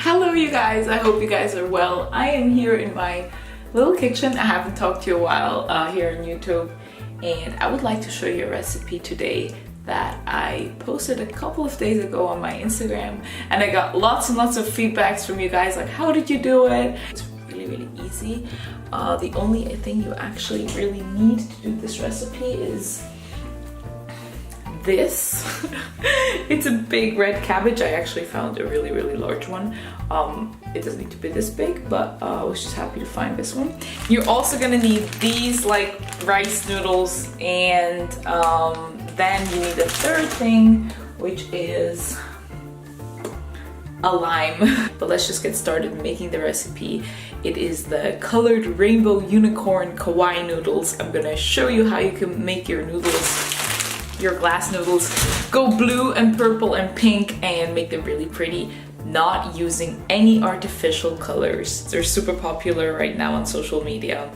Hello you guys, I hope you guys are well. I am here in my little kitchen. I haven't talked to you a while here on YouTube, and I would like to show you a recipe today that I posted a couple of days ago on my Instagram, and I got lots and lots of feedbacks from you guys like, how did you do it? It's really easy. The only thing you actually really need to do this recipe is this. It's a big red cabbage. I actually found a really large one. It doesn't need to be this big, but I was just happy to find this one. You're also gonna need these like rice noodles, and then you need a third thing, which is a lime. But let's just get started making the recipe. It is the colored rainbow unicorn kawaii noodles. I'm gonna show you how you can make your noodles, your glass noodles, go blue and purple and pink and make them really pretty, not using any artificial colors. They're super popular right now on social media.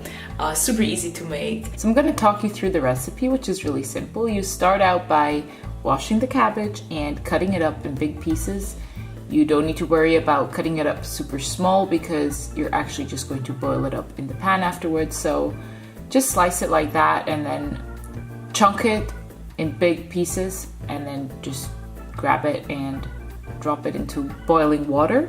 Super easy to make. So I'm gonna talk you through the recipe, which is really simple. You start out by washing the cabbage and cutting it up in big pieces. You don't need to worry about cutting it up super small because you're actually just going to boil it up in the pan afterwards. So just slice it like that and then chunk it in big pieces, and then just grab it and drop it into boiling water.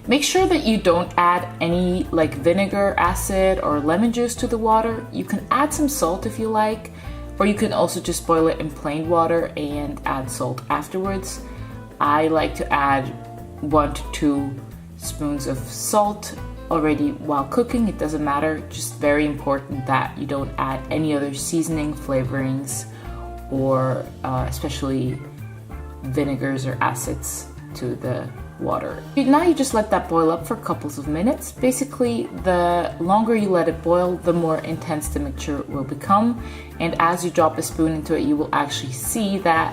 Make sure that you don't add any like vinegar, acid, or lemon juice to the water. You can add some salt if you like, or you can also just boil it in plain water and add salt afterwards. I like to add 1 to 2 spoons of salt already while cooking. It doesn't matter, just very important that you don't add any other seasoning, flavorings, or especially vinegars or acids to the water. Now you just let that boil up for couples of minutes. Basically, the longer you let it boil, the more intense the mixture will become, and as you drop a spoon into it, you will actually see that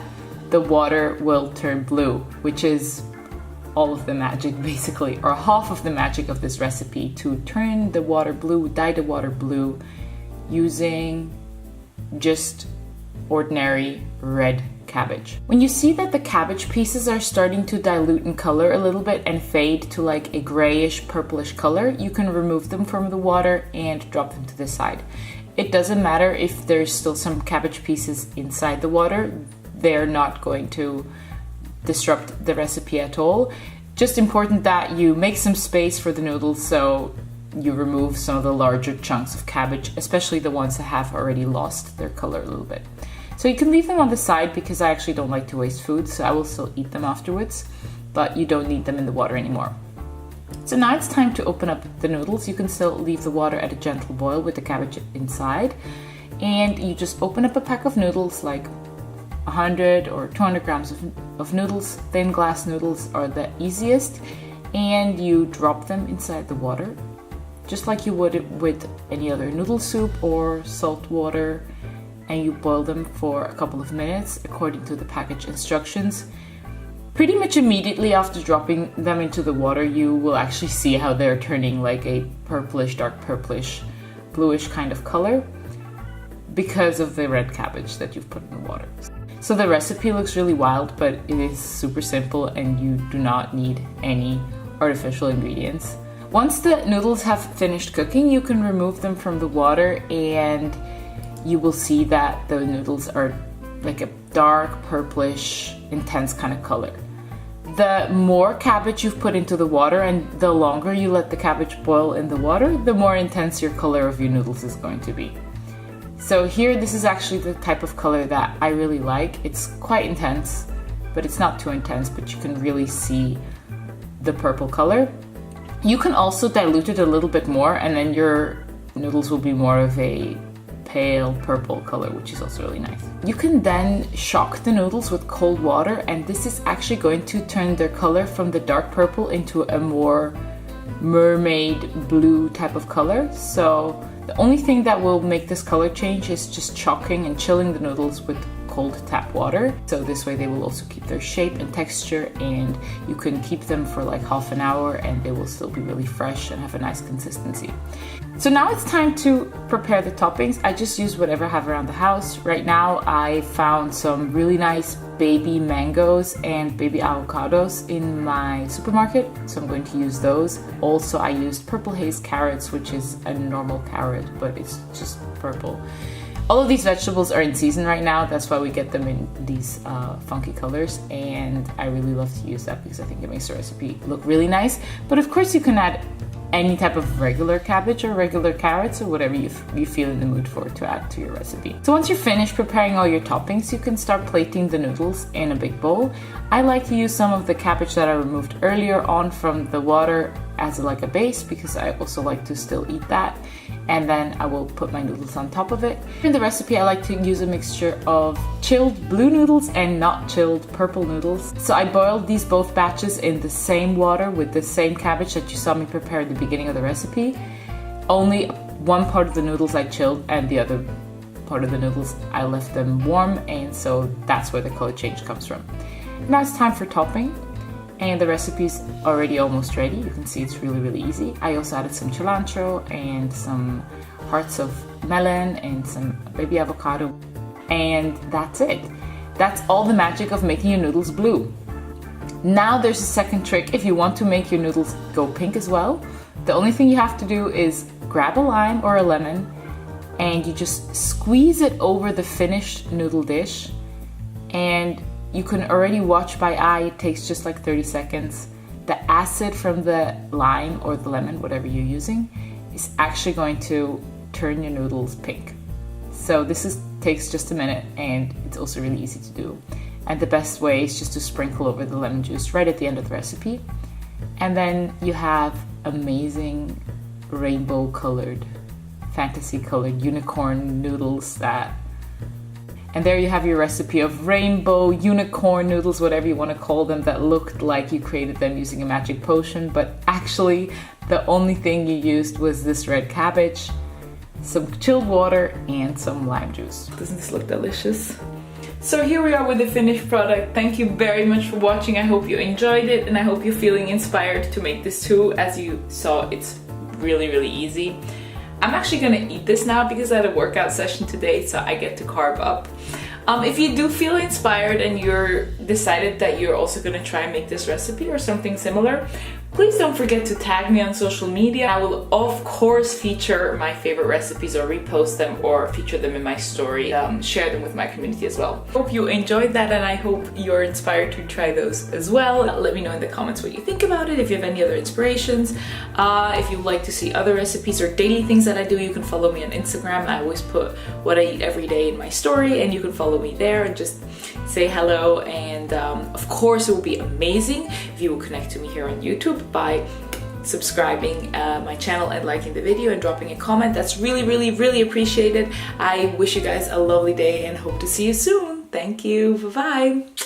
the water will turn blue, which is all of the magic basically, or half of the magic of this recipe, to turn the water blue, dye the water blue using just ordinary red cabbage. When you see that the cabbage pieces are starting to dilute in color a little bit and fade to like a grayish purplish color, you can remove them from the water and drop them to the side. It doesn't matter if there's still some cabbage pieces inside the water. They're not going to disrupt the recipe at all. Just important that you make some space for the noodles, so you remove some of the larger chunks of cabbage, especially the ones that have already lost their color a little bit. So you can leave them on the side because I actually don't like to waste food, so I will still eat them afterwards, but you don't need them in the water anymore. So now it's time to open up the noodles. You can still leave the water at a gentle boil with the cabbage inside, and you just open up a pack of noodles, like 100 or 200 grams of noodles. Thin glass noodles are the easiest, and you drop them inside the water just like you would with any other noodle soup or salt water, and you boil them for a couple of minutes according to the package instructions. Pretty much immediately after dropping them into the water, you will actually see how they're turning like a purplish, dark purplish, bluish kind of color because of the red cabbage that you've put in the water. So the recipe looks really wild, but it is super simple and you do not need any artificial ingredients. Once the noodles have finished cooking, you can remove them from the water, and you will see that the noodles are like a dark purplish, intense kind of color. The more cabbage you've put into the water and the longer you let the cabbage boil in the water, the more intense your color of your noodles is going to be. So here, this is actually the type of color that I really like. It's quite intense, but it's not too intense, but you can really see the purple color. You can also dilute it a little bit more, and then your noodles will be more of a pale purple color, which is also really nice. You can then shock the noodles with cold water, and this is actually going to turn their color from the dark purple into a more mermaid blue type of color. So the only thing that will make this color change is just shocking and chilling the noodles with cold tap water. So this way they will also keep their shape and texture, and you can keep them for like half an hour and they will still be really fresh and have a nice consistency. So now it's time to prepare the toppings. I just use whatever I have around the house. Right now I found some really nice baby mangoes and baby avocados in my supermarket, so I'm going to use those. Also, I used purple haze carrots, which is a normal carrot, but it's just purple. All of these vegetables are in season right now, that's why we get them in these funky colors, and I really love to use that because I think it makes the recipe look really nice. But of course you can add any type of regular cabbage or regular carrots or whatever you feel in the mood for to add to your recipe. So once you're finished preparing all your toppings, you can start plating the noodles in a big bowl. I like to use some of the cabbage that I removed earlier on from the water as like a base because I also like to still eat that. And then I will put my noodles on top of it. In the recipe, I like to use a mixture of chilled blue noodles and not chilled purple noodles. So I boiled these both batches in the same water with the same cabbage that you saw me prepare at the beginning of the recipe. Only one part of the noodles I chilled and the other part of the noodles I left them warm, and so that's where the color change comes from. Now it's time for topping. And the recipe's already almost ready. You can see it's really, really easy. I also added some cilantro and some hearts of melon and some baby avocado. And that's it. That's all the magic of making your noodles blue. Now there's a second trick if you want to make your noodles go pink as well. The only thing you have to do is grab a lime or a lemon and you just squeeze it over the finished noodle dish, and you can already watch by eye, it takes just like 30 seconds. The acid from the lime or the lemon, whatever you're using, is actually going to turn your noodles pink. So this takes just a minute, and it's also really easy to do. And the best way is just to sprinkle over the lemon juice right at the end of the recipe. And then you have amazing rainbow colored, fantasy colored unicorn noodles and there you have your recipe of rainbow unicorn noodles, whatever you want to call them, that looked like you created them using a magic potion, but actually the only thing you used was this red cabbage, some chilled water, and some lime juice. Doesn't this look delicious? So here we are with the finished product. Thank you very much for watching. I hope you enjoyed it, and I hope you're feeling inspired to make this too. As you saw, it's really, really easy. I'm actually gonna eat this now because I had a workout session today, so I get to carb up. If you do feel inspired and you're decided that you're also gonna try and make this recipe or something similar, please don't forget to tag me on social media. I will of course feature my favorite recipes or repost them or feature them in my story, share them with my community as well. Hope you enjoyed that, and I hope you're inspired to try those as well. Let me know in the comments what you think about it, if you have any other inspirations. If you'd like to see other recipes or daily things that I do, you can follow me on Instagram. I always put what I eat every day in my story, and you can follow me there and just say hello. And of course, it would be amazing if you will connect to me here on YouTube by subscribing my channel and liking the video and dropping a comment. That's really, really, really appreciated. I wish you guys a lovely day and hope to see you soon. Thank you. Bye-bye.